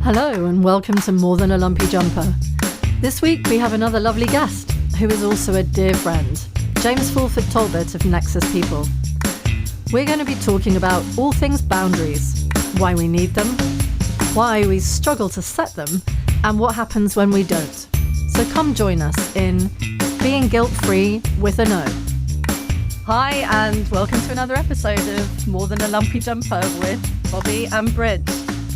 Hello and welcome to More Than a Lumpy Jumper. This week we have another lovely guest who is also a dear friend, James Fulford-Talbot of nXus People. We're going to be talking about all things boundaries, why we need them, why we struggle to set them, and what happens when we don't. So come join us in Being Guilt-Free with a No. Hi and welcome to another episode of More Than a Lumpy Jumper with Bobby and Bridge.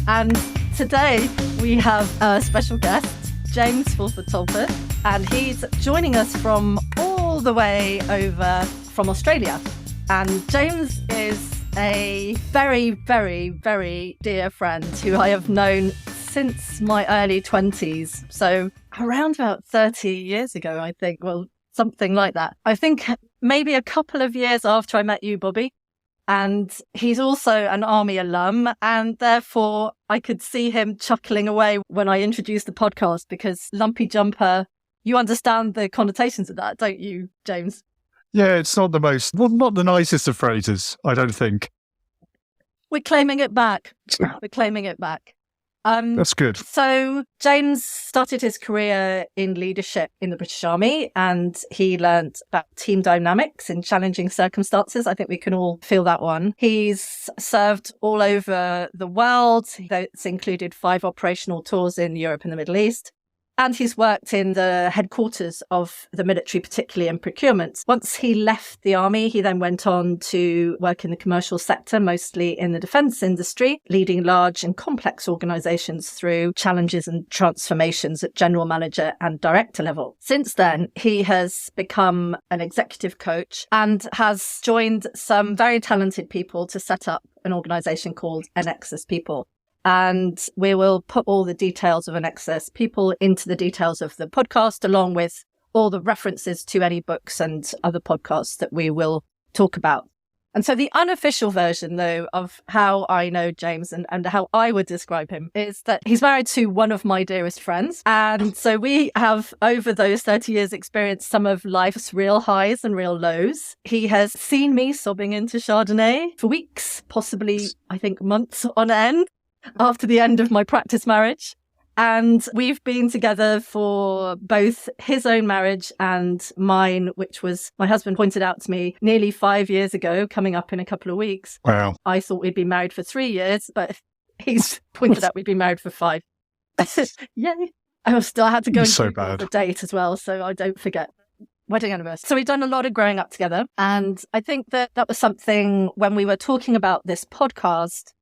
And today we have a special guest, James Fulford-Talbot, and he's joining us from all the way over from Australia. And James is a very, very, very dear friend who I have known since my early 20s. So around about 30 years ago, I think. Well, something like that. I think maybe a couple of years after I met you, Bobby. And he's also an army alum, and therefore I could see him chuckling away when I introduced the podcast, because lumpy jumper, you understand the connotations of that, don't you, James? Yeah, it's not not the nicest of phrases, I don't think. We're claiming it back. We're claiming it back. That's good. So James started his career in leadership in the British Army, and he learnt about team dynamics in challenging circumstances. I think we can all feel that one. He's served all over the world. That's included 5 operational tours in Europe and the Middle East. And he's worked in the headquarters of the military, particularly in procurement. Once he left the army, he then went on to work in the commercial sector, mostly in the defence industry, leading large and complex organisations through challenges and transformations at general manager and director level. Since then, he has become an executive coach and has joined some very talented people to set up an organisation called nXus People. And we will put all the details of nXus People into the details of the podcast, along with all the references to any books and other podcasts that we will talk about. And so the unofficial version, though, of how I know James and how I would describe him is that he's married to one of my dearest friends. And so we have, over those 30 years, experienced some of life's real highs and real lows. He has seen me sobbing into Chardonnay for weeks, possibly, I think, months on end, after the end of my practice marriage. And we've been together for both his own marriage and mine, which was, my husband pointed out to me, nearly 5 years ago, coming up in a couple of weeks. Wow. I thought we'd been married for 3 years, but he's pointed out we'd been married for 5. Yay. I had to go and Google the date as well, so I don't forget. Wedding anniversary. So we've done a lot of growing up together. And I think that was something when we were talking about this podcast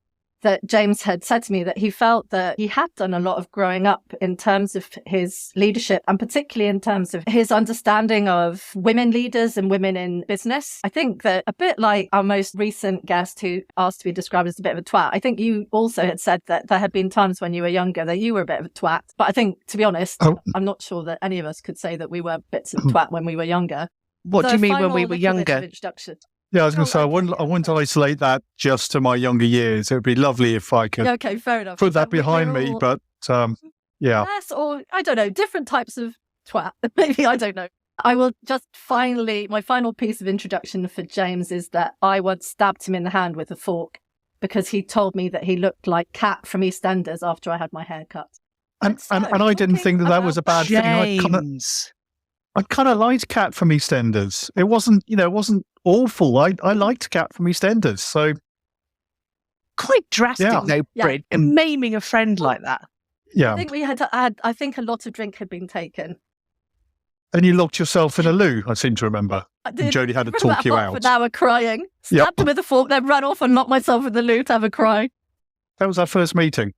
that James had said to me, that he felt that he had done a lot of growing up in terms of his leadership, and particularly in terms of his understanding of women leaders and women in business. I think that a bit like our most recent guest who asked to be described as a bit of a twat, I think you also had said that there had been times when you were younger that you were a bit of a twat. But I think, to be honest, I'm not sure that any of us could say that we were bits of twat when we were younger. What do you mean when we were younger? Introduction. Yeah, I was going to say, I wouldn't isolate that just to my younger years. It would be lovely if I could fair enough. put that behind me, but yeah. Yes, or I don't know, different types of twat. Maybe, I don't know. I will just my final piece of introduction for James is that I once stabbed him in the hand with a fork because he told me that he looked like Cat from EastEnders after I had my hair cut. And I didn't think that was a bad thing. I kind of liked Cat from EastEnders. It wasn't awful. I liked Cat from EastEnders. So quite drastic, though, Brid, maiming a friend like that. Yeah, I think we had to add. I think a lot of drink had been taken. And you locked yourself in a loo, I seem to remember. I did. And Jodie had to talk you out. For an hour crying. Stabbed him with a fork, then ran off and locked myself in the loo to have a cry. That was our first meeting.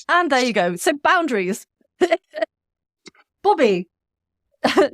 And there you go. So boundaries. Bobby.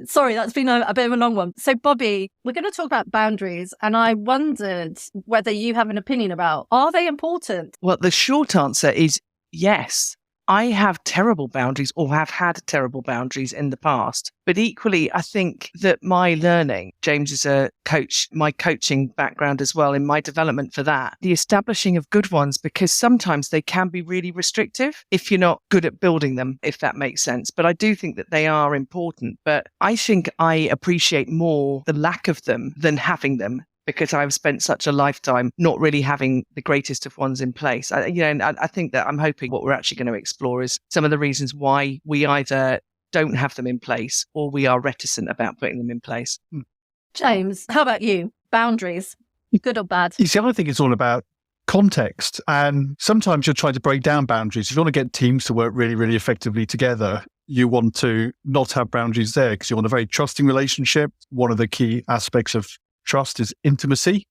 Sorry, that's been a bit of a long one. So, Bobby, we're going to talk about boundaries, and I wondered whether you have an opinion about, are they important? Well, the short answer is yes. I have terrible boundaries, or have had terrible boundaries in the past. But equally, I think that my learning, James is a coach, my coaching background as well, in my development for that, the establishing of good ones, because sometimes they can be really restrictive if you're not good at building them, if that makes sense. But I do think that they are important. But I think I appreciate more the lack of them than having them. because I've spent such a lifetime not really having the greatest of ones in place. I think that I'm hoping what we're actually going to explore is some of the reasons why we either don't have them in place or we are reticent about putting them in place. James, how about you? Boundaries, good or bad? You see, I think it's all about context. And sometimes you're trying to break down boundaries. If you want to get teams to work really, really effectively together, you want to not have boundaries there because you want a very trusting relationship. One of the key aspects of trust is intimacy.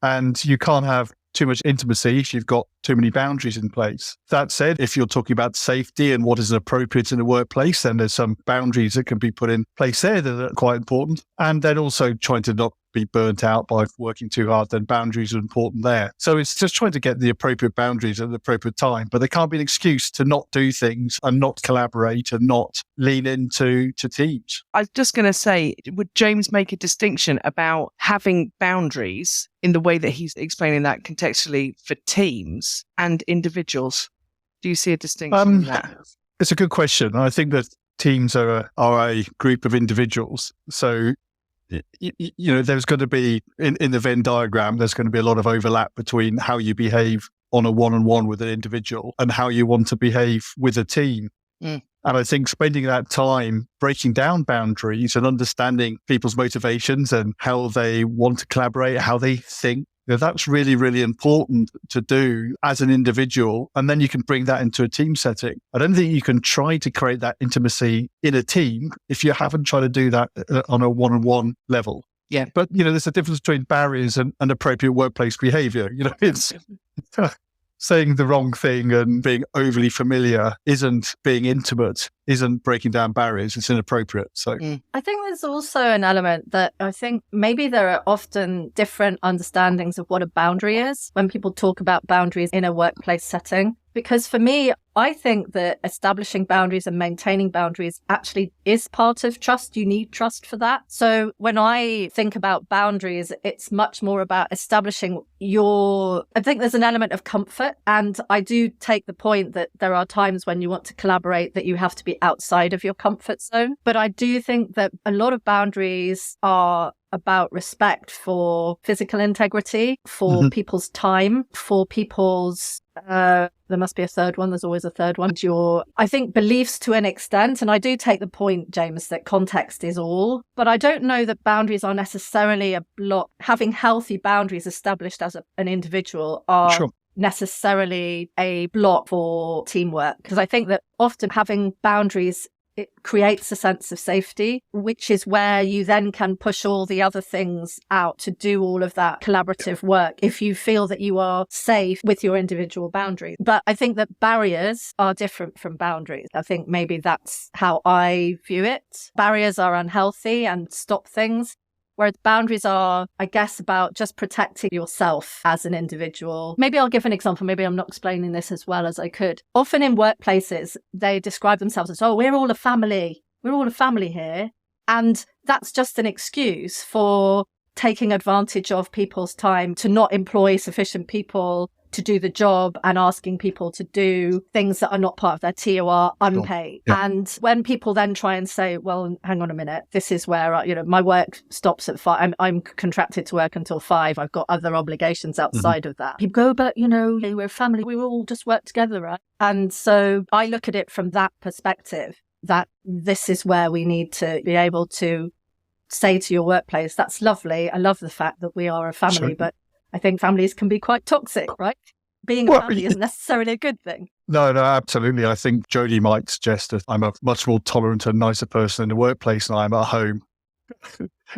And you can't have too much intimacy if you've got too many boundaries in place. That said, if you're talking about safety and what is appropriate in the workplace, then there's some boundaries that can be put in place there that are quite important. And then also trying to not be burnt out by working too hard, then boundaries are important there. So it's just trying to get the appropriate boundaries at the appropriate time. But there can't be an excuse to not do things and not collaborate and not lean into teams. I was just going to say, would James make a distinction about having boundaries in the way that he's explaining that contextually for teams and individuals? Do you see a distinction in that? It's a good question. I think that teams are a group of individuals. So there's going to be, in the Venn diagram, there's going to be a lot of overlap between how you behave on a one-on-one with an individual and how you want to behave with a team. And I think spending that time breaking down boundaries and understanding people's motivations and how they want to collaborate, how they think, that's really, really important to do as an individual. And then you can bring that into a team setting. I don't think you can try to create that intimacy in a team if you haven't tried to do that on a one-on-one level. Yeah. But, there's a difference between barriers and appropriate workplace behavior. It's saying the wrong thing and being overly familiar isn't being intimate, isn't breaking down barriers. It's inappropriate. So I think there's also an element that I think maybe there are often different understandings of what a boundary is when people talk about boundaries in a workplace setting. Because for me, I think that establishing boundaries and maintaining boundaries actually is part of trust. You need trust for that. So when I think about boundaries, it's much more about establishing I think there's an element of comfort. And I do take the point that there are times when you want to collaborate that you have to be outside of your comfort zone. But I do think that a lot of boundaries are about respect for physical integrity, for people's time, for people's there must be a third one. There's always a third one. I think beliefs to an extent. And I do take the point, James, that context is all. But I don't know that boundaries are necessarily a block. Having healthy boundaries established as an individual are necessarily a block for teamwork. Because I think that often having boundaries, it creates a sense of safety, which is where you then can push all the other things out to do all of that collaborative work if you feel that you are safe with your individual boundaries. But I think that barriers are different from boundaries. I think maybe that's how I view it. Barriers are unhealthy and stop things. Whereas boundaries are, I guess, about just protecting yourself as an individual. Maybe I'll give an example. Maybe I'm not explaining this as well as I could. Often in workplaces, they describe themselves as, we're all a family. We're all a family here. And that's just an excuse for taking advantage of people's time to not employ sufficient people to do the job and asking people to do things that are not part of their TOR unpaid. Sure. Yeah. And when people then try and say, well, hang on a minute, this is where, my work stops at 5. I'm contracted to work until 5. I've got other obligations outside of that. People go, but, we're a family. We all just work together, right? And so I look at it from that perspective, that this is where we need to be able to say to your workplace, that's lovely. I love the fact that we are a family, but I think families can be quite toxic, right? Being a family isn't necessarily a good thing. No, absolutely. I think Jodie might suggest that I'm a much more tolerant and nicer person in the workplace than I am at home.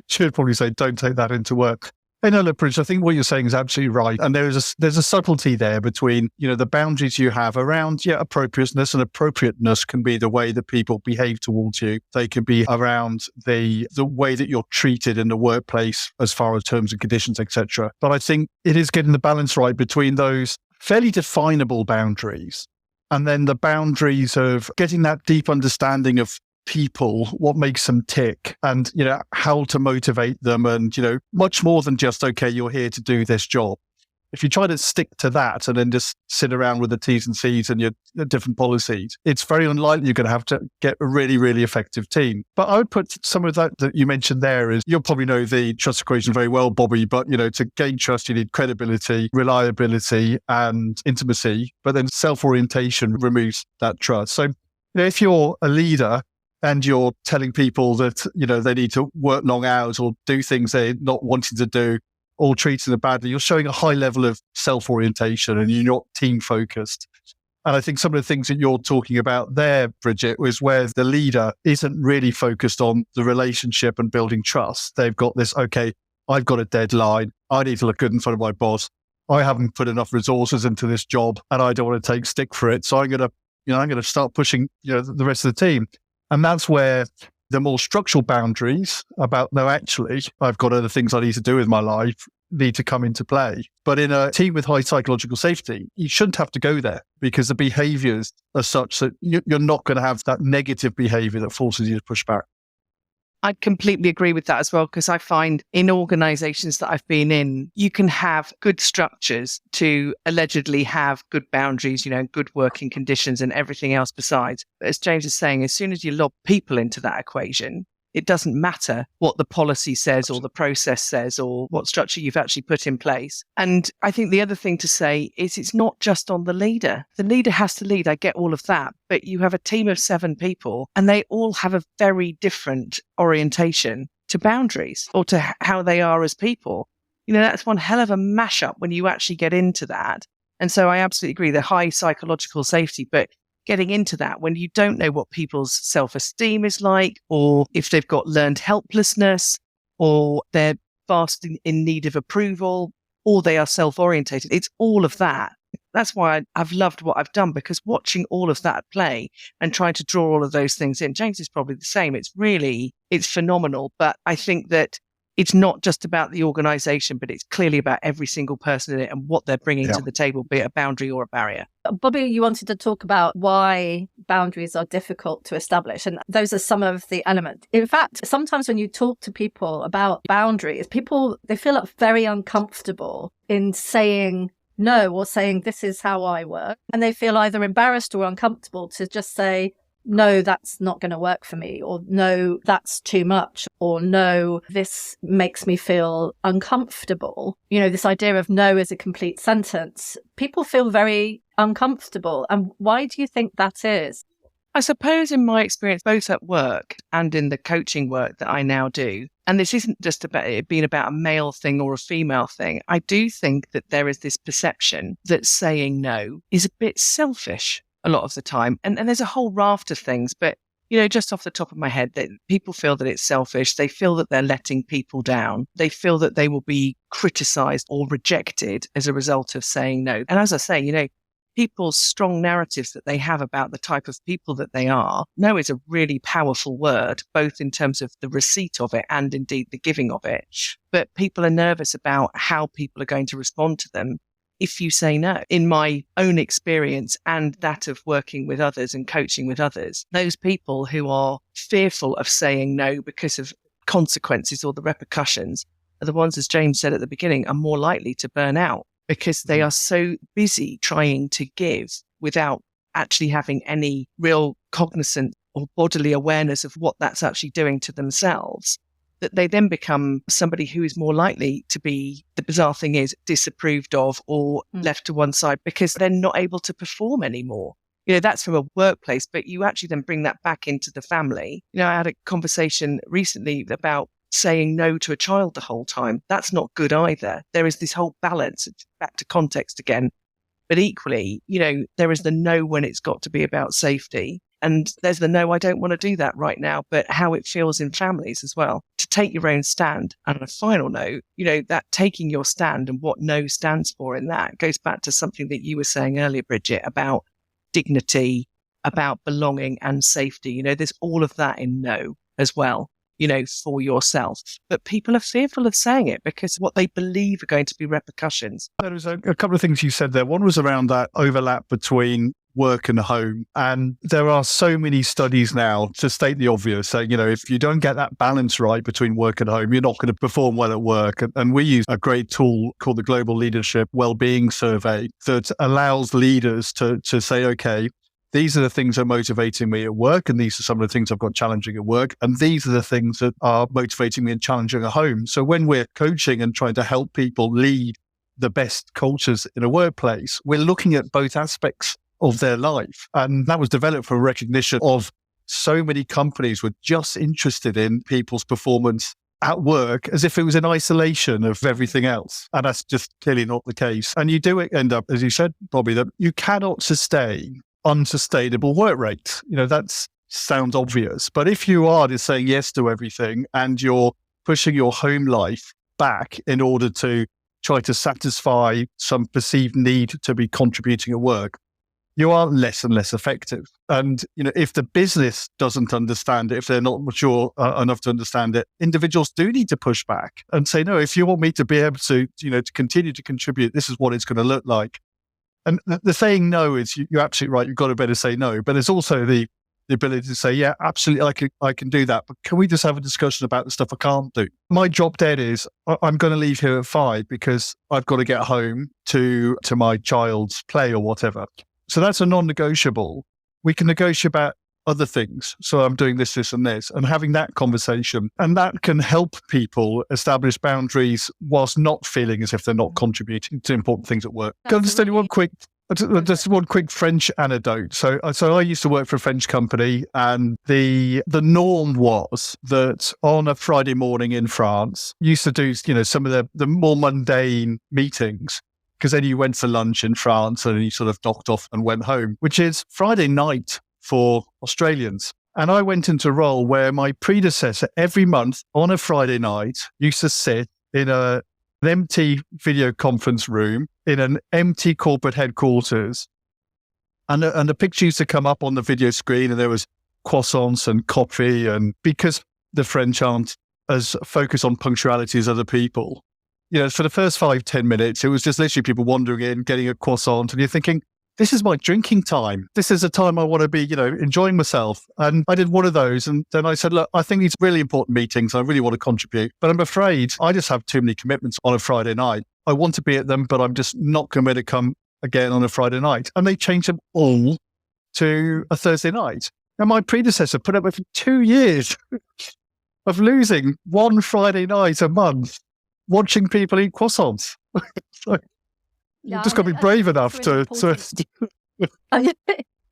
She'd probably say, don't take that into work. Hey, no, look, Bridge, I think what you're saying is absolutely right. And there's a subtlety there between, the boundaries you have around, appropriateness, and appropriateness can be the way that people behave towards you. They can be around the way that you're treated in the workplace as far as terms and conditions, etc. But I think it is getting the balance right between those fairly definable boundaries and then the boundaries of getting that deep understanding of people, what makes them tick, and how to motivate them, and much more than just, okay, you're here to do this job. If you try to stick to that and then just sit around with the T's and C's and your different policies, it's very unlikely you're going to have to get a really, really effective team. But I would put some of that you mentioned there is, you'll probably know the trust equation very well, Bobby, but to gain trust, you need credibility, reliability, and intimacy. But then self-orientation removes that trust. So, if you're a leader and you're telling people that, they need to work long hours or do things they're not wanting to do, or treating them badly, you're showing a high level of self-orientation and you're not team-focused. And I think some of the things that you're talking about there, Bridget, was where the leader isn't really focused on the relationship and building trust. They've got this, okay, I've got a deadline. I need to look good in front of my boss. I haven't put enough resources into this job and I don't want to take stick for it. So I'm going to start pushing, the rest of the team. And that's where the more structural boundaries about, no, actually, I've got other things I need to do with my life, need to come into play. But in a team with high psychological safety, you shouldn't have to go there because the behaviors are such that you're not going to have that negative behavior that forces you to push back. I completely agree with that as well, because I find in organizations that I've been in, you can have good structures to allegedly have good boundaries, good working conditions and everything else besides. But as James is saying, as soon as you lob people into that equation, it doesn't matter what the policy says or the process says or what structure you've actually put in place. And I think the other thing to say is it's not just on the leader. The leader has to lead. I get all of that. But you have a team of 7 people and they all have a very different orientation to boundaries or to how they are as people. That's one hell of a mashup when you actually get into that. And so I absolutely agree, the high psychological safety, but getting into that when you don't know what people's self-esteem is like, or if they've got learned helplessness, or they're fast in need of approval, or they are self-orientated. It's all of that. That's why I've loved what I've done, because watching all of that play and trying to draw all of those things in, James is probably the same. It's phenomenal. But I think that it's not just about the organization, but it's clearly about every single person in it and what they're bringing to the table, be it a boundary or a barrier. Bobby, you wanted to talk about why boundaries are difficult to establish. And those are some of the elements. In fact, sometimes when you talk to people about boundaries, they feel very uncomfortable in saying no or saying this is how I work. And they feel either embarrassed or uncomfortable to just say, no, that's not going to work for me, or no, that's too much, or no, this makes me feel uncomfortable. This idea of no is a complete sentence. People feel very uncomfortable. And why do you think that is? I suppose in my experience, both at work and in the coaching work that I now do, and this isn't just about it being about a male thing or a female thing, I do think that there is this perception that saying no is a bit selfish a lot of the time. And there's a whole raft of things, but, just off the top of my head, that people feel that it's selfish. They feel that they're letting people down. They feel that they will be criticized or rejected as a result of saying no. And as I say, people's strong narratives that they have about the type of people that they are, no is a really powerful word, both in terms of the receipt of it and indeed the giving of it. But people are nervous about how people are going to respond to them if you say no. In my own experience and that of working with others and coaching with others, those people who are fearful of saying no because of consequences or the repercussions are the ones, as James said at the beginning, are more likely to burn out because they are so busy trying to give without actually having any real cognizance or bodily awareness of what that's actually doing to themselves, that they then become somebody who is more likely to be, the bizarre thing is, disapproved of or left to one side because they're not able to perform anymore. That's from a workplace, but you actually then bring that back into the family. I had a conversation recently about saying no to a child the whole time. That's not good either. There is this whole balance, back to context again. But equally, there is the no when it's got to be about safety. And there's the no, I don't want to do that right now, but how it feels in families as well. To take your own stand. And on a final note, that taking your stand and what no stands for in that goes back to something that you were saying earlier, Bridget, about dignity, about belonging and safety. There's all of that in no as well, for yourself. But people are fearful of saying it because what they believe are going to be repercussions. There was a couple of things you said there. One was around that overlap between work and home. And there are so many studies now to state the obvious, saying, if you don't get that balance right between work and home, you're not going to perform well at work. And we use a great tool called the Global Leadership Wellbeing Survey that allows leaders to say, okay, these are the things that are motivating me at work, and these are some of the things I've got challenging at work, and these are the things that are motivating me and challenging at home. So when we're coaching and trying to help people lead the best cultures in a workplace, we're looking at both aspects of their life. And that was developed from recognition of so many companies were just interested in people's performance at work as if it was in isolation of everything else. And that's just clearly not the case. And you do end up, as you said, Bobby, that you cannot sustain unsustainable work rates. That sounds obvious. But if you are just saying yes to everything and you're pushing your home life back in order to try to satisfy some perceived need to be contributing at work, you are less and less effective. And, if the business doesn't understand it, if they're not mature enough to understand it, individuals do need to push back and say, no, if you want me to be able to, to continue to contribute, this is what it's going to look like. And the saying no is, you're absolutely right, you've got to better say no. But there's also the ability to say, yeah, absolutely, I can do that. But can we just have a discussion about the stuff I can't do? My drop dead is, I'm going to leave here at 5 because I've got to get home to my child's play or whatever. So that's a non-negotiable. We can negotiate about other things. So I'm doing this, this, and this, and having that conversation. And that can help people establish boundaries whilst not feeling as if they're not contributing to important things at work. Can I just tell you one quick French anecdote. So I used to work for a French company, and the norm was that on a Friday morning in France, you used to do, some of the more mundane meetings, because then you went for lunch in France and you sort of docked off and went home, which is Friday night for Australians. And I went into a role where my predecessor every month on a Friday night used to sit in an empty video conference room in an empty corporate headquarters. And the picture used to come up on the video screen, and there was croissants and coffee. And because the French aren't as focused on punctuality as other people, for the first 5-10 minutes, it was just literally people wandering in, getting a croissant, and you're thinking, this is my drinking time. This is a time I want to be, enjoying myself. And I did one of those. And then I said, look, I think these are really important meetings. I really want to contribute, but I'm afraid I just have too many commitments on a Friday night. I want to be at them, but I'm just not going to come again on a Friday night. And they changed them all to a Thursday night. And my predecessor put up with 2 years of losing one Friday night a month, watching people eat croissants. So, you've just got to be brave enough to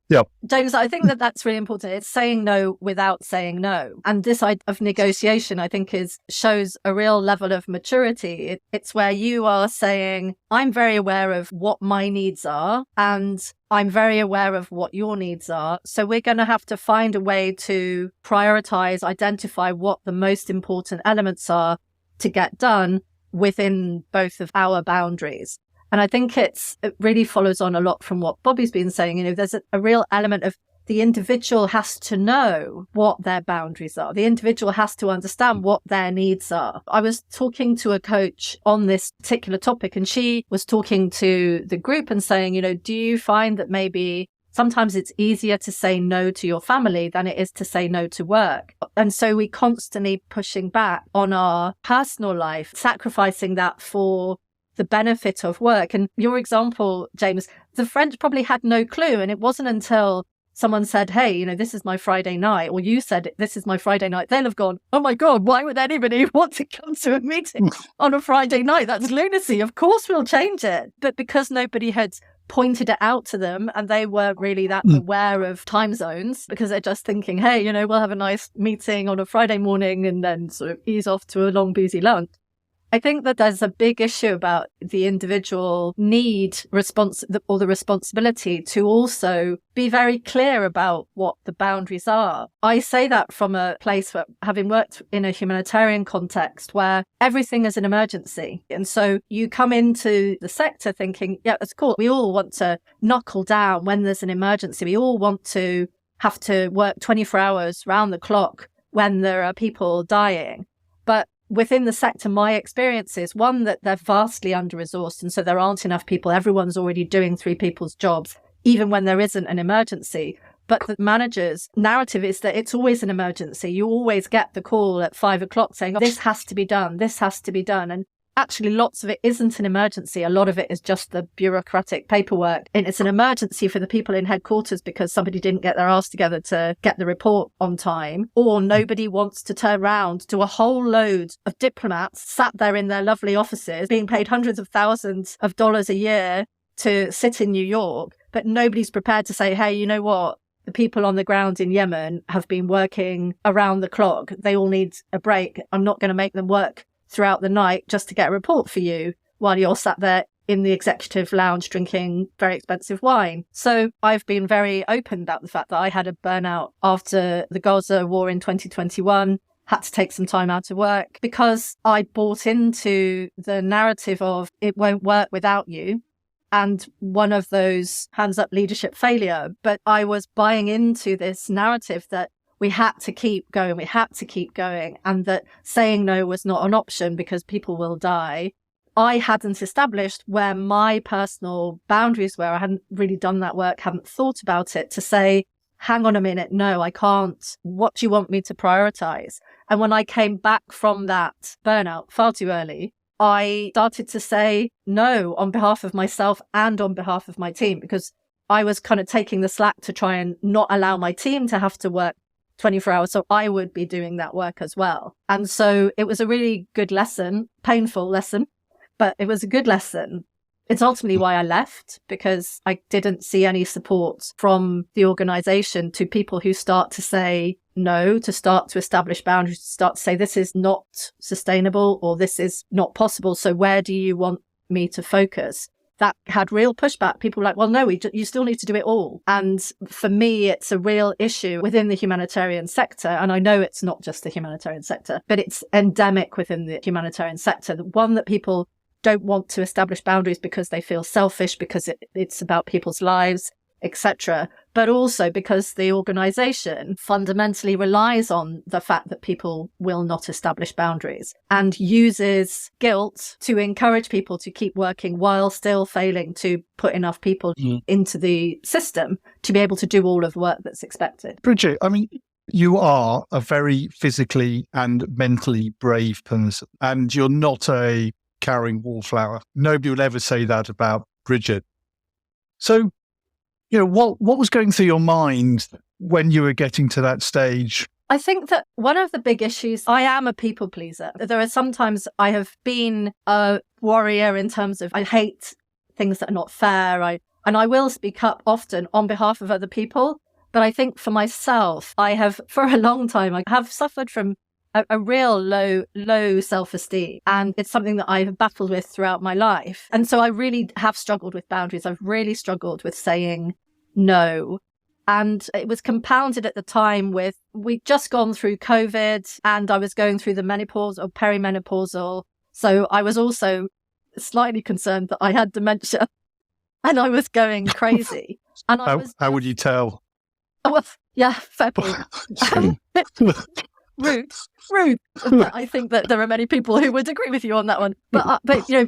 Yeah. James, I think that's really important. It's saying no without saying no. And this idea of negotiation, I think, shows a real level of maturity. It's where you are saying, I'm very aware of what my needs are, and I'm very aware of what your needs are. So we're going to have to find a way to prioritize, identify what the most important elements are to get done within both of our boundaries. And I think it really follows on a lot from what Bobby's been saying. There's a real element of the individual has to know what their boundaries are. The individual has to understand what their needs are. I was talking to a coach on this particular topic, and she was talking to the group and saying, do you find that maybe sometimes it's easier to say no to your family than it is to say no to work? And so we constantly pushing back on our personal life, sacrificing that for the benefit of work. And your example, James, the French probably had no clue. And it wasn't until someone said, hey, this is my Friday night, or you said, this is my Friday night, they'll have gone, oh my God, why would anybody want to come to a meeting on a Friday night? That's lunacy. Of course we'll change it. But because nobody had pointed it out to them, and they weren't really that aware of time zones, because they're just thinking, hey, we'll have a nice meeting on a Friday morning and then sort of ease off to a long, boozy lunch. I think that there's a big issue about the individual need or the responsibility to also be very clear about what the boundaries are. I say that from a place where, having worked in a humanitarian context where everything is an emergency. And so you come into the sector thinking, yeah, that's cool. We all want to knuckle down when there's an emergency. We all want to have to work 24 hours round the clock when there are people dying. But within the sector, my experience is, one, that they're vastly under-resourced, and so there aren't enough people. Everyone's already doing 3 people's jobs. even when there isn't an emergency. But the manager's narrative is that it's always an emergency. You always get the call at 5 o'clock saying, oh, this has to be done. This has to be done. And actually, lots of it isn't an emergency. A lot of it is just the bureaucratic paperwork. And it's an emergency for the people in headquarters because somebody didn't get their ass together to get the report on time, or nobody wants to turn around to a whole load of diplomats sat there in their lovely offices being paid hundreds of thousands of dollars a year to sit in New York. But nobody's prepared to say, hey, you know what? The people on the ground in Yemen have been working around the clock. They all need a break. I'm not going to make them work throughout the night just to get a report for you while you're sat there in the executive lounge drinking very expensive wine. So I've been very open about the fact that I had a burnout after the Gaza war in 2021, had to take some time out of work because I bought into the narrative of it won't work without you. And one of those hands up leadership failure. But I was buying into this narrative that we had to keep going, and that saying no was not an option because people will die. I hadn't established where my personal boundaries were. I hadn't really done that work, hadn't thought about it to say, hang on a minute, no, I can't. What do you want me to prioritize? And when I came back from that burnout far too early, I started to say no on behalf of myself and on behalf of my team, because I was kind of taking the slack to try and not allow my team to have to work 24 hours. So I would be doing that work as well. And so it was a really good lesson, painful lesson, but it was a good lesson. It's ultimately why I left, because I didn't see any support from the organization to people who start to say no, to start to establish boundaries, to start to say this is not sustainable or this is not possible. So where do you want me to focus? That had real pushback. People were like, well, no, you still need to do it all. And for me, it's a real issue within the humanitarian sector. And I know it's not just the humanitarian sector, but it's endemic within the humanitarian sector. The one that people don't want to establish boundaries because they feel selfish, because it's about people's lives, etc. But also because the organization fundamentally relies on the fact that people will not establish boundaries and uses guilt to encourage people to keep working while still failing to put enough people into the system to be able to do all of the work that's expected. Bridget, I mean, you are a very physically and mentally brave person, and you're not a carrying wallflower. Nobody will ever say that about Bridget. So, you know, what was going through your mind when you were getting to that stage? I think that one of the big issues, I am a people pleaser. There are sometimes I have been a warrior in terms of I hate things that are not fair. And I will speak up often on behalf of other people. But I think for myself, I have for a long time, I have suffered from a real low self-esteem. And it's something that I have battled with throughout my life. And so I really have struggled with boundaries. I've really struggled with saying no. And it was compounded at the time with, we'd just gone through COVID and I was going through the menopause or perimenopausal. So I was also slightly concerned that I had dementia and I was going crazy. And how would you tell? Oh, well, yeah, fair point. Rude. I think that there are many people who would agree with you on that one. But you know,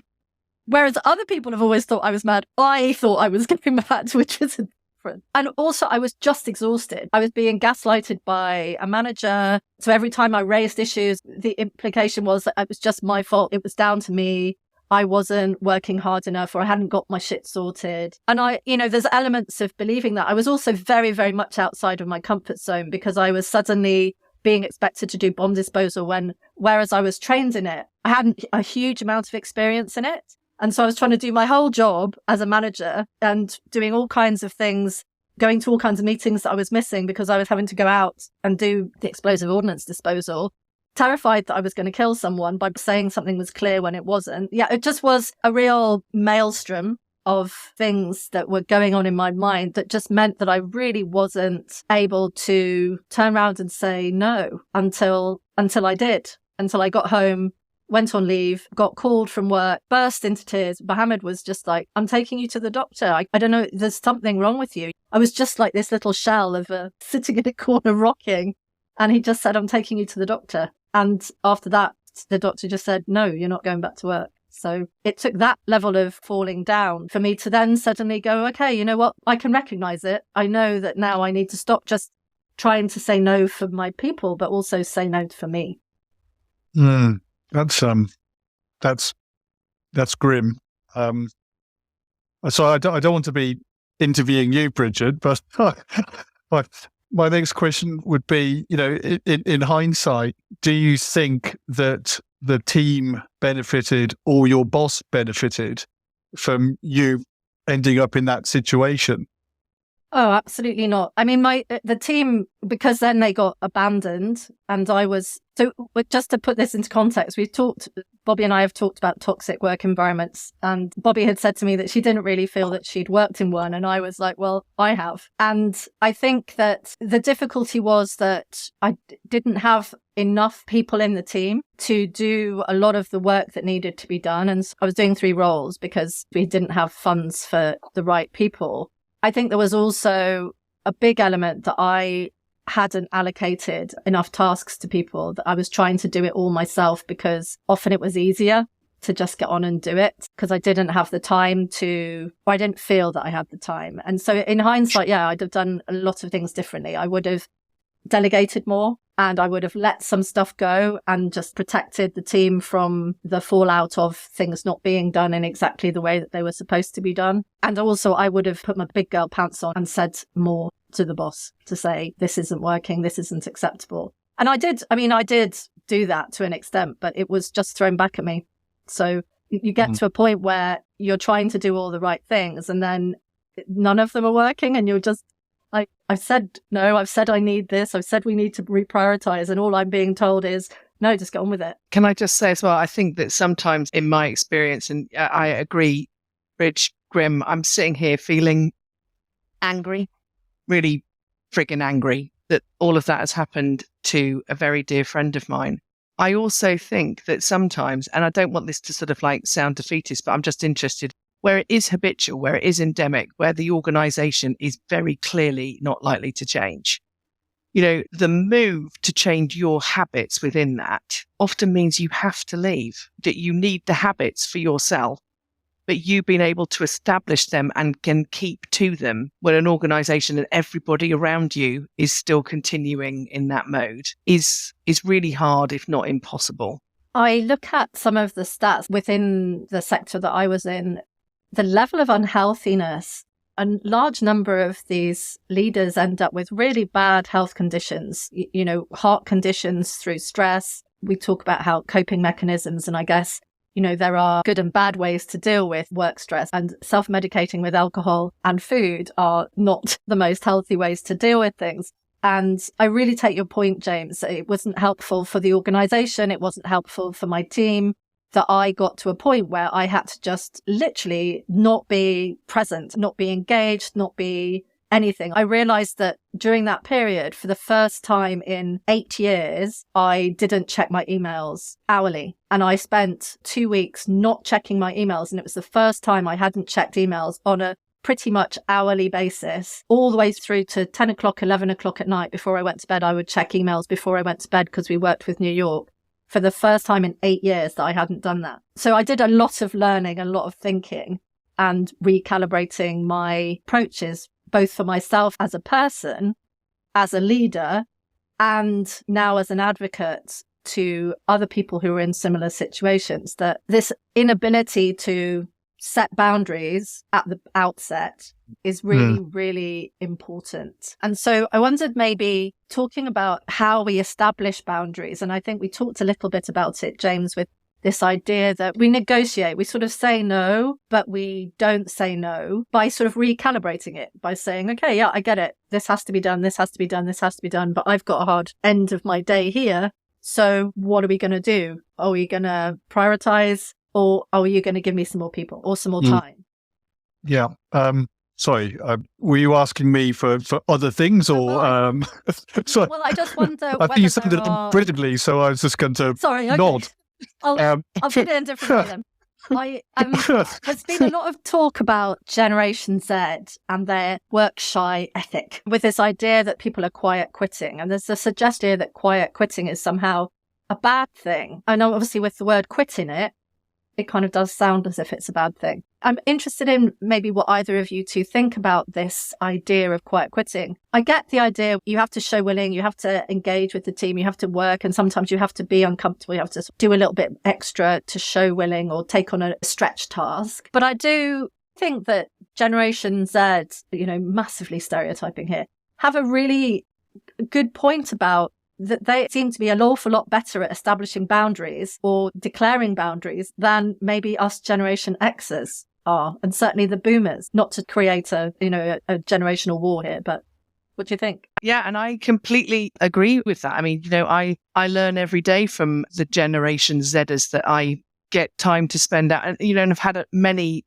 whereas other people have always thought I was mad, I thought I was going mad, which is different. And also, I was just exhausted. I was being gaslighted by a manager. So every time I raised issues, the implication was that it was just my fault. It was down to me. I wasn't working hard enough, or I hadn't got my shit sorted. And there's elements of believing that. I was also very, very much outside of my comfort zone because I was suddenly being expected to do bomb disposal whereas I was trained in it. I hadn't a huge amount of experience in it. And so I was trying to do my whole job as a manager and doing all kinds of things, going to all kinds of meetings that I was missing because I was having to go out and do the explosive ordnance disposal, terrified that I was going to kill someone by saying something was clear when it wasn't. Yeah, it just was a real maelstrom of things that were going on in my mind that just meant that I really wasn't able to turn around and say no until I did, until I got home, went on leave, got called from work, burst into tears. Mohammed was just like, I'm taking you to the doctor. I don't know, there's something wrong with you. I was just like this little shell of sitting in a corner rocking. And he just said, I'm taking you to the doctor. And after that, the doctor just said, no, you're not going back to work. So it took that level of falling down for me to then suddenly go, okay, you know what? I can recognize it. I know that now I need to stop just trying to say no for my people, but also say no for me. That's grim. So I don't want to be interviewing you, Bridget, but my next question would be, in hindsight, do you think that the team benefited or your boss benefited from you ending up in that situation? Oh, absolutely not. I mean, the team, because then they got abandoned, and so just to put this into context, Bobby and I have talked about toxic work environments, and Bobby had said to me that she didn't really feel that she'd worked in one, and I was like, well, I have. And I think that the difficulty was that I didn't have enough people in the team to do a lot of the work that needed to be done. And so I was doing 3 roles because we didn't have funds for the right people. I think there was also a big element that I hadn't allocated enough tasks to people, that I was trying to do it all myself, because often it was easier to just get on and do it because I didn't have the time or I didn't feel that I had the time. And so in hindsight, yeah, I'd have done a lot of things differently. I would have delegated more, and I would have let some stuff go and just protected the team from the fallout of things not being done in exactly the way that they were supposed to be done. And also I would have put my big girl pants on and said more to the boss to say, this isn't working, this isn't acceptable. And I did do that to an extent, but it was just thrown back at me. So you get to a point where you're trying to do all the right things and then none of them are working, and you're just like, I've said no, I've said I need this, I've said we need to reprioritize, and all I'm being told is, no, just get on with it. Can I just say as well, I think that sometimes in my experience, and I agree, Bridge, Grim, I'm sitting here feeling angry, really friggin' angry that all of that has happened to a very dear friend of mine. I also think that sometimes, and I don't want this to sort of like sound defeatist, but I'm just interested, where it is habitual, where it is endemic, where the organization is very clearly not likely to change. The move to change your habits within that often means you have to leave, that you need the habits for yourself, but you being able to establish them and can keep to them when an organization and everybody around you is still continuing in that mode is really hard, if not impossible. I look at some of the stats within the sector that I was in. The level of unhealthiness, a large number of these leaders end up with really bad health conditions, heart conditions through stress. We talk about how coping mechanisms, and I guess, there are good and bad ways to deal with work stress, and self-medicating with alcohol and food are not the most healthy ways to deal with things. And I really take your point, James. It wasn't helpful for the organization. It wasn't helpful for my team, that I got to a point where I had to just literally not be present, not be engaged, not be anything. I realized that during that period, for the first time in 8 years, I didn't check my emails hourly. And I spent 2 weeks not checking my emails. And it was the first time I hadn't checked emails on a pretty much hourly basis, all the way through to 10 o'clock, 11 o'clock at night. Before I went to bed, I would check emails before I went to bed because we worked with New York. For the first time in 8 years that I hadn't done that. So I did a lot of learning, a lot of thinking, and recalibrating my approaches, both for myself as a person, as a leader, and now as an advocate to other people who are in similar situations, that this inability to set boundaries at the outset is really, really important. And so I wondered, maybe talking about how we establish boundaries. And I think we talked a little bit about it, James, with this idea that we negotiate, we sort of say no, but we don't say no, by sort of recalibrating it, by saying, okay, yeah, I get it. This has to be done. This has to be done. This has to be done. But I've got a hard end of my day here. So what are we going to do? Are we going to prioritize? Or are you going to give me some more people or some more time? Yeah. Sorry, were you asking me for other things or? Well, I just wonder. I think you said it brilliantly, so I was just going to nod. I'll put it in a different way then. There's been a lot of talk about Generation Z and their work shy ethic, with this idea that people are quiet quitting, and there's a suggestion that quiet quitting is somehow a bad thing. I know, obviously, with the word quit in it, it kind of does sound as if it's a bad thing. I'm interested in maybe what either of you two think about this idea of quiet quitting. I get the idea you have to show willing, you have to engage with the team, you have to work, and sometimes you have to be uncomfortable, you have to do a little bit extra to show willing or take on a stretch task. But I do think that Generation Z, massively stereotyping here, have a really good point about that they seem to be an awful lot better at establishing boundaries or declaring boundaries than maybe us Generation Xers are, and certainly the boomers, not to create a generational war here, but what do you think? Yeah, and I completely agree with that. I mean, I learn every day from the Generation Zers that I get time to spend out, and I've had many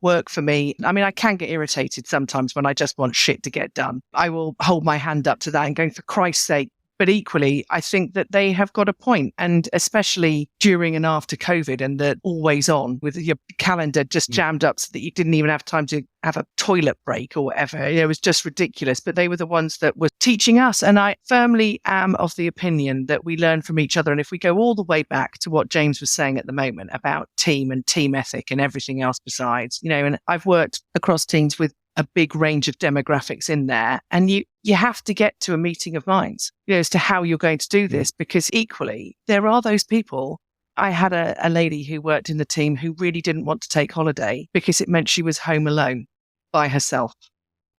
work for me. I mean, I can get irritated sometimes when I just want shit to get done. I will hold my hand up to that and going, for Christ's sake. But equally, I think that they have got a point, and especially during and after COVID and the always on with your calendar just jammed up so that you didn't even have time to have a toilet break or whatever. It was just ridiculous. But they were the ones that were teaching us. And I firmly am of the opinion that we learn from each other. And if we go all the way back to what James was saying at the moment about team and team ethic and everything else besides, and I've worked across teams with a big range of demographics in there. And you have to get to a meeting of minds, as to how you're going to do this, because equally there are those people. I had a lady who worked in the team who really didn't want to take holiday because it meant she was home alone by herself.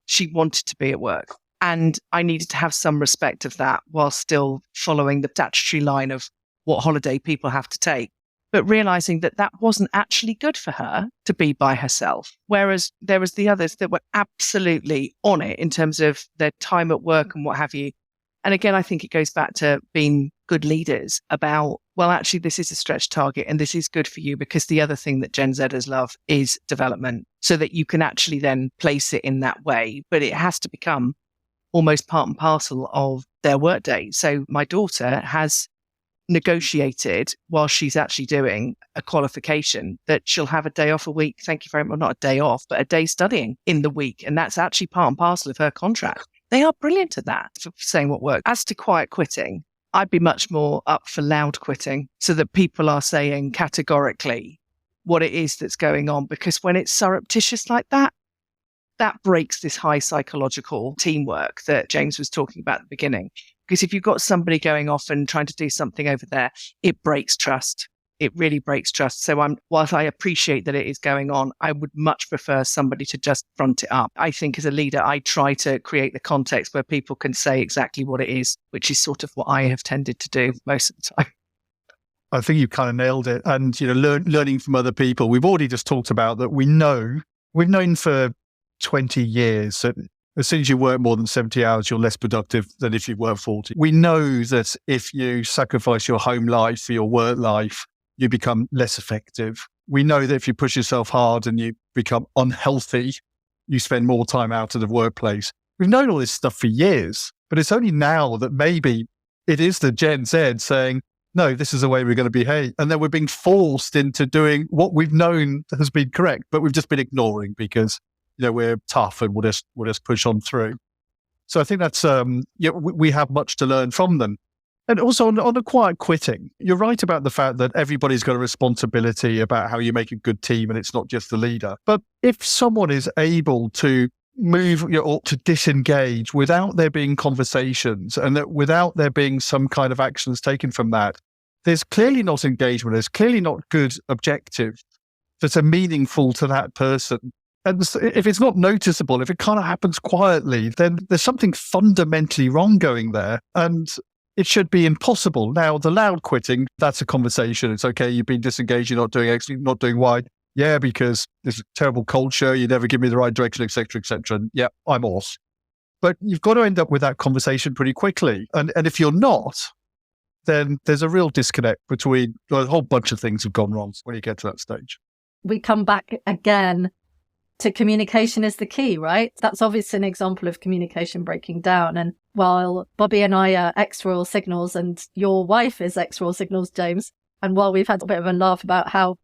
She wanted to be at work. And I needed to have some respect of that while still following the statutory line of what holiday people have to take. But realizing that wasn't actually good for her to be by herself. Whereas there was the others that were absolutely on it in terms of their time at work and what have you. And again, I think it goes back to being good leaders about, well, actually, this is a stretch target and this is good for you, because the other thing that Gen Zers love is development, so that you can actually then place it in that way. But it has to become almost part and parcel of their workday. So my daughter has negotiated while she's actually doing a qualification that she'll have a day off a week. Thank you very much. Not a day off, but a day studying in the week. And that's actually part and parcel of her contract. They are brilliant at that, for saying what works. As to quiet quitting, I'd be much more up for loud quitting, so that people are saying categorically what it is that's going on. Because when it's surreptitious like that breaks this high psychological teamwork that James was talking about at the beginning. Because if you've got somebody going off and trying to do something over there, it breaks trust. It really breaks trust. So whilst I appreciate that it is going on, I would much prefer somebody to just front it up. I think as a leader, I try to create the context where people can say exactly what it is, which is sort of what I have tended to do most of the time. I think you kind of nailed it. And, learning from other people. We've already just talked about that. We've known for 20 years that as soon as you work more than 70 hours, you're less productive than if you work 40. We know that if you sacrifice your home life for your work life, you become less effective. We know that if you push yourself hard and you become unhealthy, you spend more time out of the workplace. We've known all this stuff for years, but it's only now that maybe it is the Gen Z saying, no, this is the way we're going to behave. And then we're being forced into doing what we've known has been correct, but we've just been ignoring because we're tough and we'll just push on through. So I think that's, we have much to learn from them. And also on the quiet quitting, you're right about the fact that everybody's got a responsibility about how you make a good team and it's not just the leader. But if someone is able to move or to disengage without there being conversations and that without there being some kind of actions taken from that, there's clearly not engagement, there's clearly not good objective that are meaningful to that person. And if it's not noticeable, if it kind of happens quietly, then there's something fundamentally wrong going there. And it should be impossible. Now, the loud quitting, that's a conversation. It's okay, you've been disengaged, you're not doing X, you're not doing Y. Yeah, because there's a terrible culture, you never give me the right direction, et cetera, et cetera. And yeah, I'm off. But you've got to end up with that conversation pretty quickly. And if you're not, then there's a real disconnect between a whole bunch of things have gone wrong when you get to that stage. We come back again to communication is the key, right? That's obviously an example of communication breaking down. And while Bobby and I are ex-Royal Signals and your wife is ex-Royal Signals, James, and while we've had a bit of a laugh about how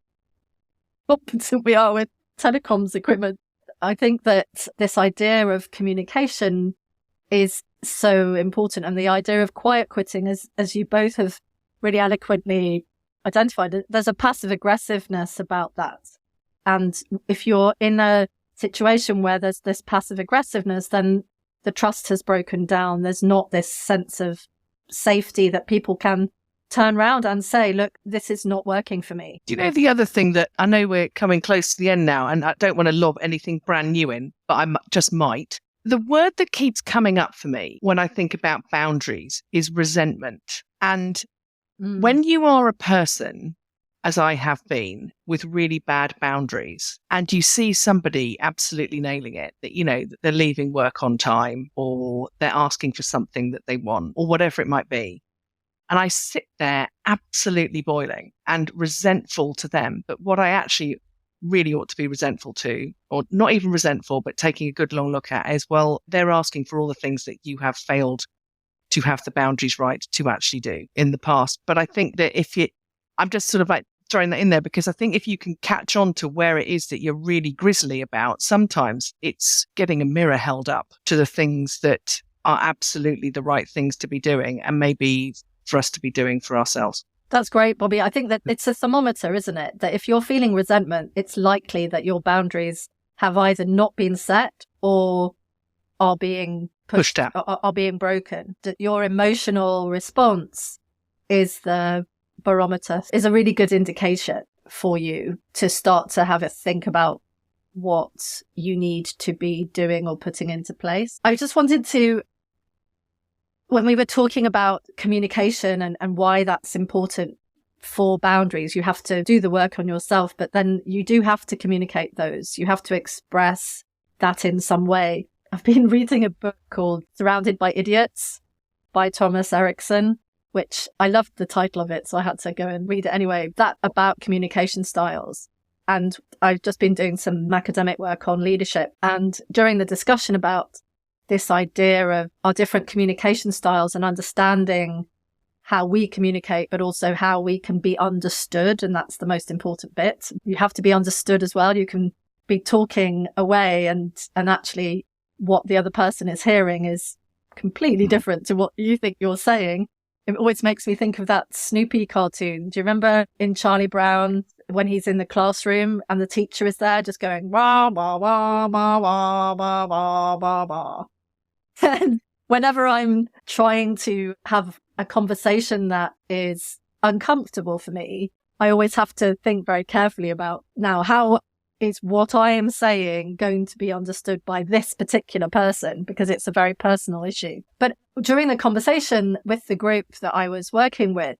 competent we are with telecoms equipment, I think that this idea of communication is so important. And the idea of quiet quitting, as you both have really eloquently identified, there's a passive aggressiveness about that. And if you're in a situation where there's this passive aggressiveness, then the trust has broken down. There's not this sense of safety that people can turn around and say, look, this is not working for me. Do you know the other thing that I know we're coming close to the end now, and I don't want to lob anything brand new in, but I just might. The word that keeps coming up for me when I think about boundaries is resentment. And when you are a person, as I have been, with really bad boundaries, and you see somebody absolutely nailing it, that, you know, that they're leaving work on time, or they're asking for something that they want, or whatever it might be. And I sit there absolutely boiling and resentful to them. But what I actually really ought to be resentful to, or not even resentful, but taking a good long look at is, well, they're asking for all the things that you have failed to have the boundaries right to actually do in the past. But I think that I'm just sort of like throwing that in there because I think if you can catch on to where it is that you're really grisly about, sometimes it's getting a mirror held up to the things that are absolutely the right things to be doing and maybe for us to be doing for ourselves. That's great, Bobby. I think that it's a thermometer, isn't it? That if you're feeling resentment, it's likely that your boundaries have either not been set or are being pushed out, are being broken. That your emotional response is the barometer, is a really good indication for you to start to have a think about what you need to be doing or putting into place. I just wanted to, when we were talking about communication and why that's important for boundaries, you have to do the work on yourself, but then you do have to communicate those. You have to express that in some way. I've been reading a book called Surrounded by Idiots by Thomas Erikson, which I loved the title of it, so I had to go and read it anyway. That about communication styles. And I've just been doing some academic work on leadership. And during the discussion about this idea of our different communication styles and understanding how we communicate, but also how we can be understood. And that's the most important bit. You have to be understood as well. You can be talking away and actually what the other person is hearing is completely different to what you think you're saying. It always makes me think of that Snoopy cartoon. Do you remember in Charlie Brown when he's in the classroom and the teacher is there just going, wah, wah, wah, wah, wah, wah, wah, wah, wah. And whenever I'm trying to have a conversation that is uncomfortable for me, I always have to think very carefully about now, how is what I am saying going to be understood by this particular person? Because it's a very personal issue. But during the conversation with the group that I was working with,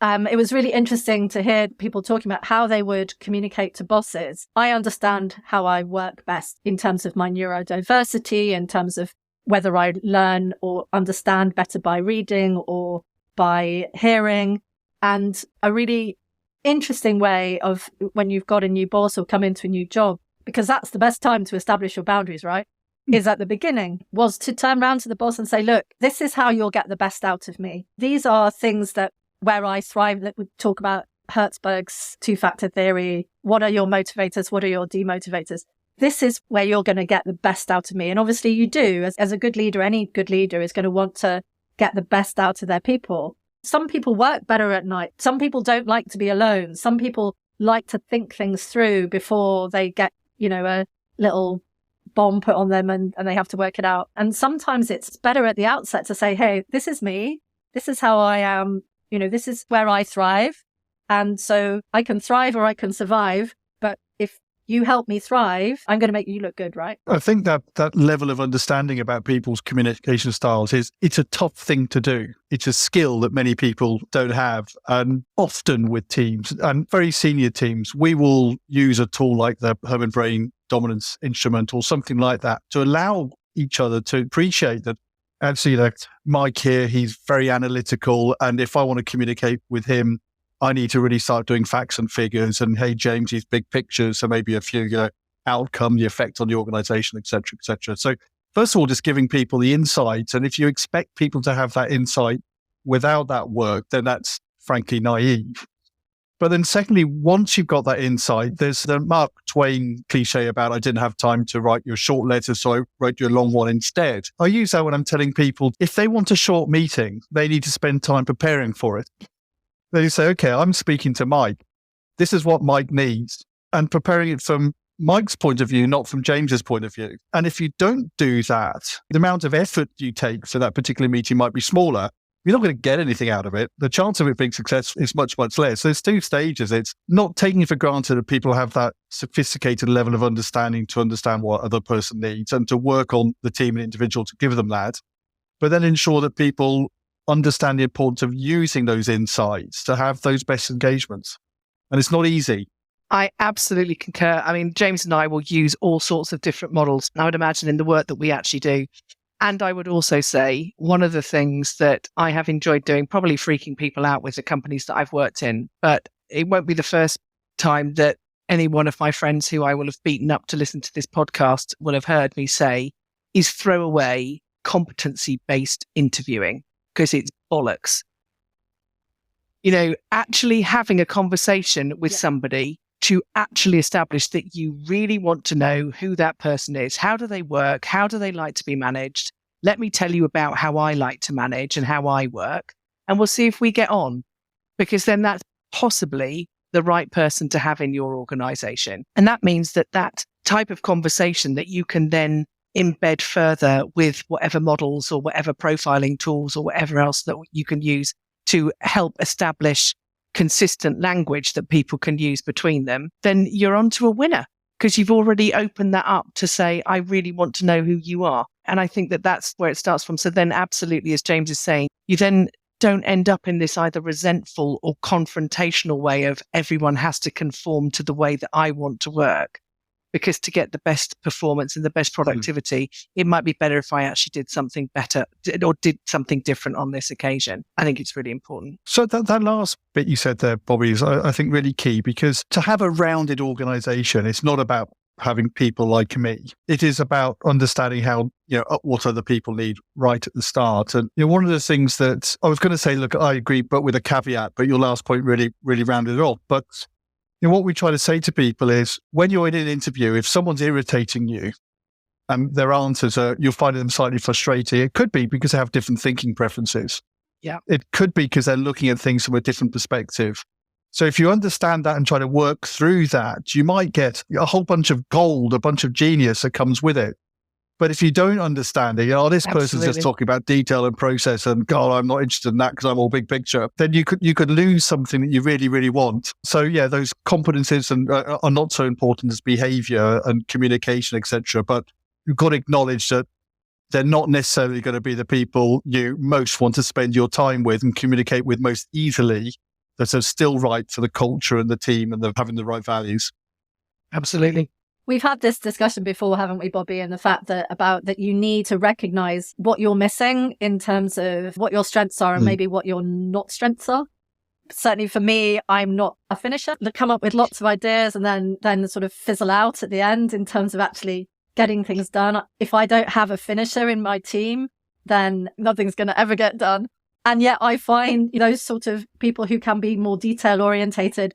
it was really interesting to hear people talking about how they would communicate to bosses. I understand how I work best in terms of my neurodiversity, in terms of whether I learn or understand better by reading or by hearing. And a really interesting way of when you've got a new boss or come into a new job, because that's the best time to establish your boundaries, right? Is at the beginning, was to turn around to the boss and say, look, this is how you'll get the best out of me. These are things that where I thrive, that would talk about Hertzberg's two-factor theory. What are your motivators? What are your demotivators? This is where you're going to get the best out of me. And obviously you do. As a good leader, any good leader is going to want to get the best out of their people. Some people work better at night. Some people don't like to be alone. Some people like to think things through before they get, a little bomb put on them and they have to work it out. And sometimes it's better at the outset to say, hey, this is me. This is how I am. This is where I thrive. And so I can thrive or I can survive. But if you help me thrive, I'm going to make you look good, right? I think that level of understanding about people's communication styles it's a tough thing to do. It's a skill that many people don't have. And often with teams and very senior teams, we will use a tool like the Herrman Brain Dominance Instrument or something like that to allow each other to appreciate that actually Mike here, he's very analytical. And if I want to communicate with him, I need to really start doing facts and figures. And hey, James, he's big pictures. So maybe a few outcome, the effect on the organization, et cetera, et cetera. So first of all, just giving people the insight. And if you expect people to have that insight without that work, then that's frankly naive. But then secondly, once you've got that insight, there's the Mark Twain cliche about I didn't have time to write you a short letter, so I wrote you a long one instead. I use that when I'm telling people if they want a short meeting, they need to spend time preparing for it. Then you say, okay, I'm speaking to Mike. This is what Mike needs. And preparing it from Mike's point of view, not from James's point of view. And if you don't do that, the amount of effort you take for that particular meeting might be smaller. You're not going to get anything out of it. The chance of it being successful is much, much less. There's two stages. It's not taking for granted that people have that sophisticated level of understanding to understand what other person needs and to work on the team and individual to give them that, but then ensure that people understand the importance of using those insights to have those best engagements. And it's not easy. I absolutely concur. I mean, James and I will use all sorts of different models, I would imagine, in the work that we actually do. And I would also say one of the things that I have enjoyed doing, probably freaking people out with the companies that I've worked in, but it won't be the first time that any one of my friends who I will have beaten up to listen to this podcast will have heard me say, is throw away competency-based interviewing, because it's bollocks. You know, actually having a conversation with somebody to actually establish that you really want to know who that person is. How do they work? How do they like to be managed? Let me tell you about how I like to manage and how I work, and we'll see if we get on, because then that's possibly the right person to have in your organization. And that means that that type of conversation that you can then embed further with whatever models or whatever profiling tools or whatever else that you can use to help establish consistent language that people can use between them, then you're onto a winner, because you've already opened that up to say, I really want to know who you are. And I think that that's where it starts from. So then absolutely, as James is saying, you then don't end up in this either resentful or confrontational way of everyone has to conform to the way that I want to work. Because to get the best performance and the best productivity, it might be better if I actually did something better or did something different on this occasion. I think it's really important. So that last bit you said there, Bobby, is I think really key, because to have a rounded organization, it's not about having people like me. It is about understanding how, what other people need right at the start. And one of the things that I was going to say, look, I agree, but with a caveat, but your last point really, really rounded it off. But what we try to say to people is, when you're in an interview, if someone's irritating you and their answers are, you'll find them slightly frustrating, it could be because they have different thinking preferences. Yeah. It could be because they're looking at things from a different perspective. So if you understand that and try to work through that, you might get a whole bunch of gold, a bunch of genius that comes with it. But if you don't understand it, this person's just talking about detail and process and, God, I'm not interested in that because I'm all big picture, then you could lose something that you really, really want. So yeah, those competencies are not so important as behavior and communication, etc. But you've got to acknowledge that they're not necessarily going to be the people you most want to spend your time with and communicate with most easily, that are still right for the culture and the team and having the right values. Absolutely. We've had this discussion before, haven't we, Bobby, and the fact that you need to recognize what you're missing in terms of what your strengths are and maybe what your not strengths are. Certainly for me, I'm not a finisher. I come up with lots of ideas and then sort of fizzle out at the end in terms of actually getting things done. If I don't have a finisher in my team, then nothing's going to ever get done. And yet I find those sort of people who can be more detail orientated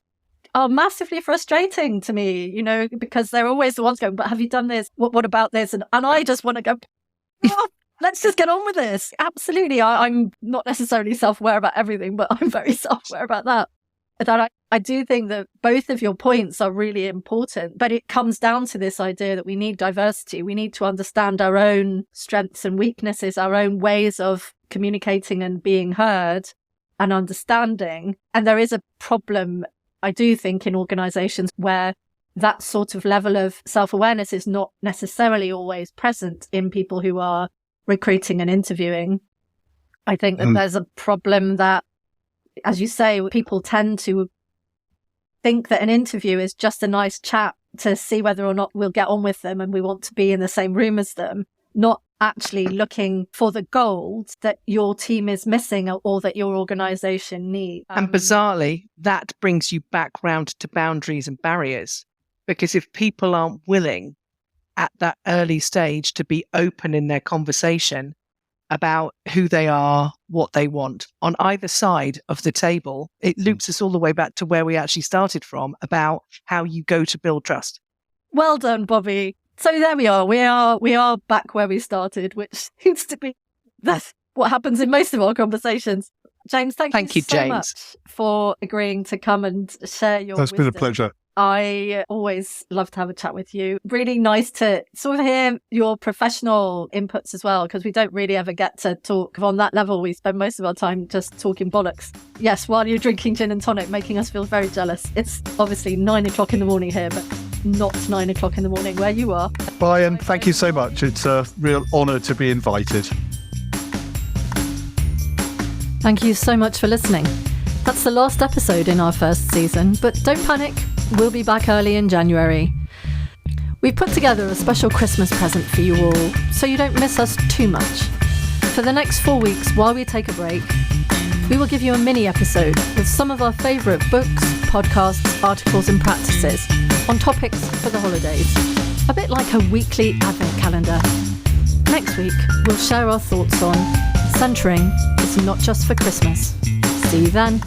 are massively frustrating to me, because they're always the ones going, but have you done this? What about this? And I just want to go, let's just get on with this. Absolutely. I'm not necessarily self-aware about everything, but I'm very self-aware about that. That I do think that both of your points are really important, but it comes down to this idea that we need diversity. We need to understand our own strengths and weaknesses, our own ways of communicating and being heard and understanding. And there is a problem, I do think, in organizations where that sort of level of self-awareness is not necessarily always present in people who are recruiting and interviewing. I think that there's a problem that, as you say, people tend to think that an interview is just a nice chat to see whether or not we'll get on with them and we want to be in the same room as them, not actually looking for the gold that your team is missing or that your organization needs. And bizarrely, that brings you back round to boundaries and barriers. Because if people aren't willing at that early stage to be open in their conversation about who they are, what they want on either side of the table, it loops us all the way back to where we actually started from, about how you go to build trust. Well done, Bobby. So there we are. We are back where we started, which seems to be that's what happens in most of our conversations. James, thank you so James. much for agreeing to come and share your That's wisdom. been a pleasure. I always love to have a chat with you. Really nice to sort of hear your professional inputs as well, because we don't really ever get to talk on that level. We spend most of our time just talking bollocks. Yes, while you're drinking gin and tonic, making us feel very jealous. It's obviously 9 o'clock in the morning here, but not 9 o'clock in the morning where you are. Brian, thank you so much. It's a real honour to be invited. Thank you so much for listening. That's the last episode in our first season, but don't panic. We'll be back early in January. We've put together a special Christmas present for you all, so you don't miss us too much. For the next 4 weeks, while we take a break, we will give you a mini episode with some of our favourite books, podcasts, articles and practices on topics for the holidays. A bit like a weekly advent calendar. Next week, we'll share our thoughts on centering is not just for Christmas. See you then.